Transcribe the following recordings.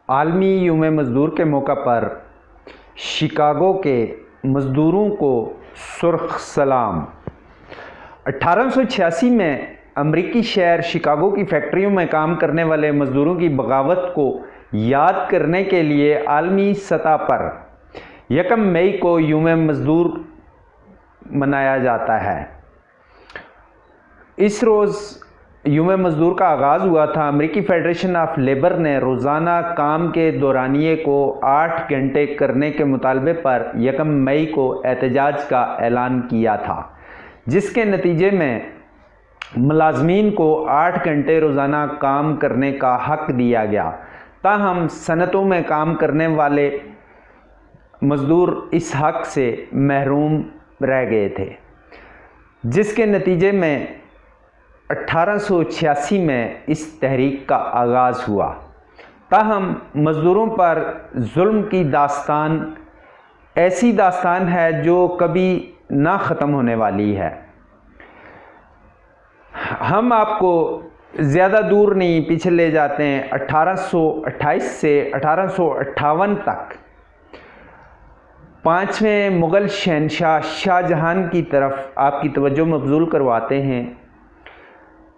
आलमी यौम मज़दूर के मौका पर शिकागो के मज़दूरों को सुर्ख सलाम। 1886 में अमरीकी शहर शिकागो की फैक्ट्रियों में काम करने वाले मज़दूरों की बगावत को याद करने के लिए आलमी सतह पर 1 मई को यौम मज़दूर मनाया जाता है। इस रोज़ यौम मज़दूर का आगाज़ हुआ था। अमेरिकी फेडरेशन ऑफ लेबर ने रोज़ाना काम के दौरानिए को 8 घंटे करने के मुतालबे पर 1 मई को एहतजाज का ऐलान किया था, जिसके नतीजे में मुलाजमीन को 8 घंटे रोज़ाना काम करने का हक दिया गया। ताहम सनतों में काम करने वाले मज़दूर इस हक से महरूम रह गए थे, जिसके नतीजे में 1886 में इस तहरीक का आगाज़ हुआ। ताहम मज़दूरों पर जुल्म की दास्तान ऐसी दास्तान है जो कभी ना ख़त्म होने वाली है। हम आपको ज़्यादा दूर नहीं पीछे ले जाते हैं। 1828 से 1858 तक 5वें मुग़ल शहंशाह शाहजहां की तरफ आपकी तवज्जो मबज़ूल करवाते हैं,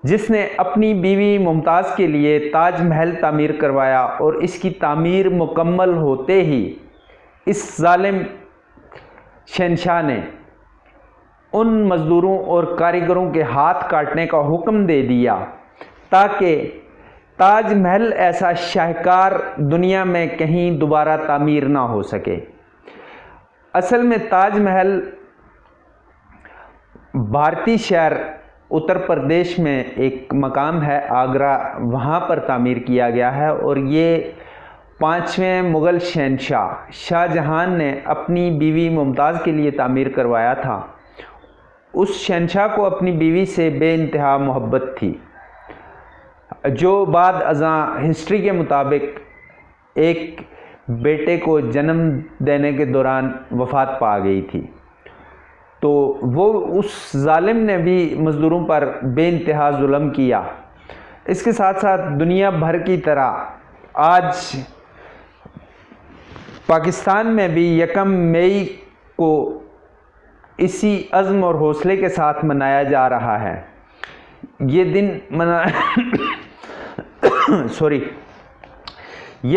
जिसने अपनी बीवी मुमताज़ के लिए ताज महल तामीर करवाया और इसकी तामीर मुकम्मल होते ही इस जालिम शहंशाह ने उन मज़दूरों और कारीगरों के हाथ काटने का हुक्म दे दिया ताकि ताज महल ऐसा शाहकार दुनिया में कहीं दोबारा तामीर ना हो सके। असल में ताज महल भारतीय शहर उत्तर प्रदेश में एक मकाम है आगरा, वहाँ पर तामीर किया गया है और ये 5वें मुग़ल शहंशाह शाहजहां ने अपनी बीवी मुमताज़ के लिए तामीर करवाया था। उस शहंशाह को अपनी बीवी से बेइंतहा मोहब्बत थी, जो बाद अज़ां हिस्ट्री के मुताबिक एक बेटे को जन्म देने के दौरान वफ़ात पा गई थी। तो वो उस जालिम ने भी मज़दूरों पर बेइंतहा जुल्म किया। इसके साथ साथ दुनिया भर की तरह आज पाकिस्तान में भी 1 मई को इसी अज़्म और हौसले के साथ मनाया जा रहा है। ये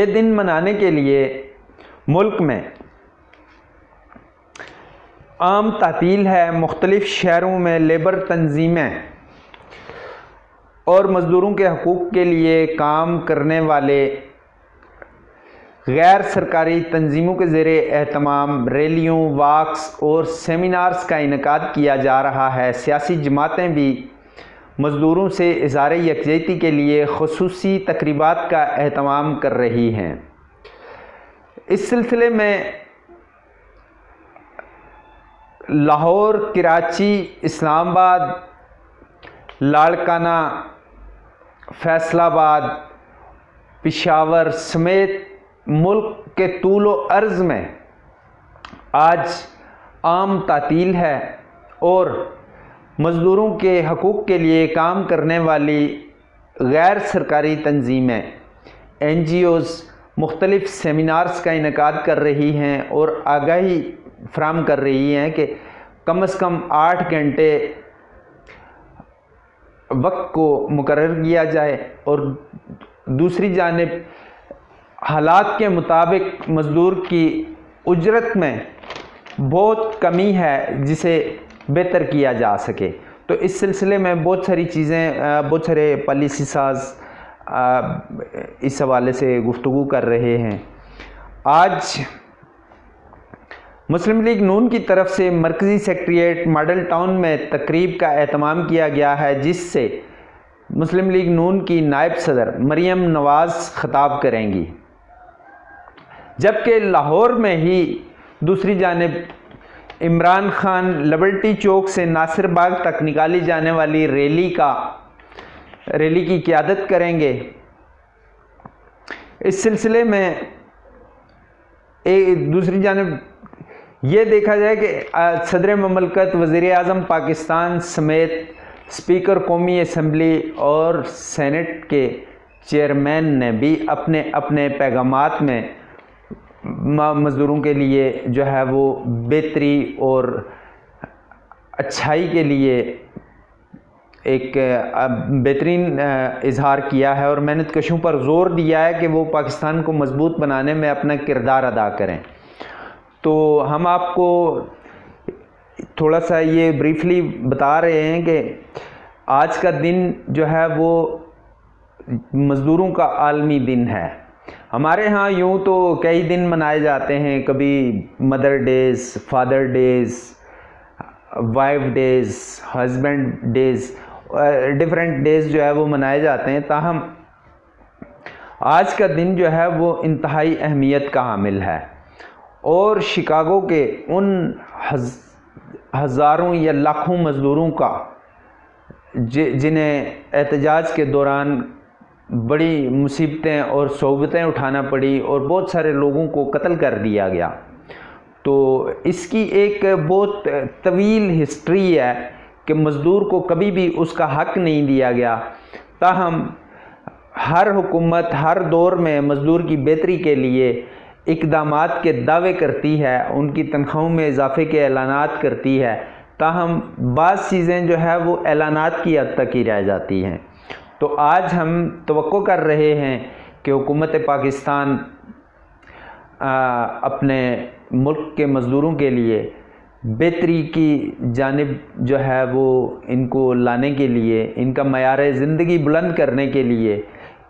दिन मनाने के लिए मुल्क में आम तातील है। मुख्तलिफ़ शहरों में लेबर तंजीमें और मज़दूरों के हकूक़ के लिए काम करने वाले गैर सरकारी तंजीमों के ज़ेरे एहतमाम रैलियों, वॉक्स और सेमिनार्स का इनेकाद किया जा रहा है। सियासी जमातें भी मज़दूरों से इज़हार यकजहती के लिए ख़ुसूसी तक़रीबात का एहतमाम कर रही हैं। इस सिलसिले में लाहौर, कराची, इस्लामाबाद, लाड़काना, फैसलाबाद, पेशावर समेत मुल्क के तूल व अर्ज़ में आज आम तातील है और मज़दूरों के हकूक़ के लिए काम करने वाली गैर सरकारी तंजीमें NGOs मुख्तलिफ़ सेमिनार्स का इनेकाद कर रही हैं और आगाही फराहम कर रही हैं कि कम से कम 8 घंटे वक्त को मुकर्रर किया जाए और दूसरी जानिब हालात के मुताबिक मज़दूर की उजरत में बहुत कमी है जिसे बेहतर किया जा सके। तो इस सिलसिले में बहुत सारी चीज़ें, बहुत सारे पॉलिसी साज इस हवाले से गुफ्तगू कर रहे हैं। आज मुस्लिम लीग नून की तरफ से मरकज़ी सेक्रेटेरिएट मॉडल टाउन में तकरीब का एहतमाम किया गया है, जिससे मुस्लिम लीग नून की नायब सदर मरियम नवाज़ खिताब करेंगी। जबकि लाहौर में ही दूसरी जानिब इमरान खान लिबर्टी चौक से नासिर बाग तक निकाली जाने वाली रैली की क़ियादत करेंगे। इस सिलसिले में एक दूसरी जानिब ये देखा जाए कि सदर ममलकत, वज़ीर आज़म पाकिस्तान समेत स्पीकर कौमी असम्बली और सेनेट के चेयरमैन ने भी अपने अपने पैगामात में मज़दूरों के लिए जो है वो बेहतरी और अच्छाई के लिए एक बेहतरीन इजहार किया है और मेहनतकशों पर ज़ोर दिया है कि वो पाकिस्तान को मजबूत बनाने में अपना किरदार अदा करें। तो हम आपको थोड़ा सा ये ब्रीफली बता रहे हैं कि आज का दिन जो है वो मज़दूरों का आलमी दिन है। हमारे यहाँ यूँ तो कई दिन मनाए जाते हैं, कभी mother days, father days, wife days, husband days, different days जो है वो मनाए जाते हैं। ताहम आज का दिन जो है वो इंतहाई अहमियत का हामिल है और शिकागो के उन हज़ारों या लाखों मज़दूरों का जिन्हें एहतजाज के दौरान बड़ी मुसीबतें और सोबतें उठाना पड़ी और बहुत सारे लोगों को कत्ल कर दिया गया। तो इसकी एक बहुत तवील हिस्ट्री है कि मज़दूर को कभी भी उसका हक़ नहीं दिया गया। ताहम हर हुकूमत हर दौर में मज़दूर की बेहतरी के लिए इक़दामात के दावे करती है, उनकी तनख्वाहों में इजाफ़े के ऐलानात करती है। ताहम बाज़ चीज़ें जो है वो ऐलानात की हद तक ही रह जाती हैं। तो आज हम तवक्को कर रहे हैं कि हुकूमत पाकिस्तान अपने मुल्क के मज़दूरों के लिए बेहतरी की जानिब जो है वो इनको लाने के लिए, इनका मयार ज़िंदगी बुलंद करने के लिए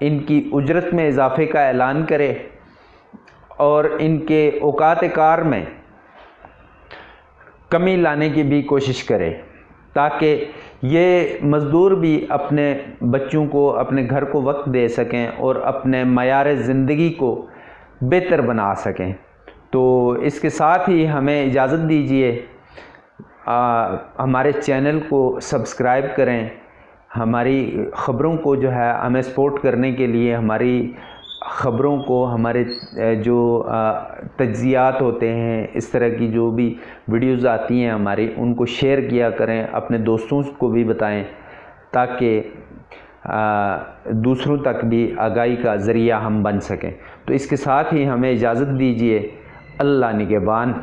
इनकी उजरत में इजाफ़े का ऐलान करे और इनके औकात कार में कमी लाने की भी कोशिश करे, ताकि ये मज़दूर भी अपने बच्चों को, अपने घर को वक्त दे सकें और अपने मयार ज़िंदगी को बेहतर बना सकें। तो इसके साथ ही हमें इजाज़त दीजिए, हमारे चैनल को सब्सक्राइब करें। हमारी ख़बरों को जो है हमें सपोर्ट करने के लिए हमारी ख़बरों को, हमारे जो तज्ज़ियात होते हैं, इस तरह की जो भी वीडियोज़ आती हैं हमारी, उनको शेयर किया करें, अपने दोस्तों को भी बताएं, ताकि दूसरों तक भी आगाही का ज़रिया हम बन सकें। तो इसके साथ ही हमें इजाज़त दीजिए। अल्लाह निगहबान।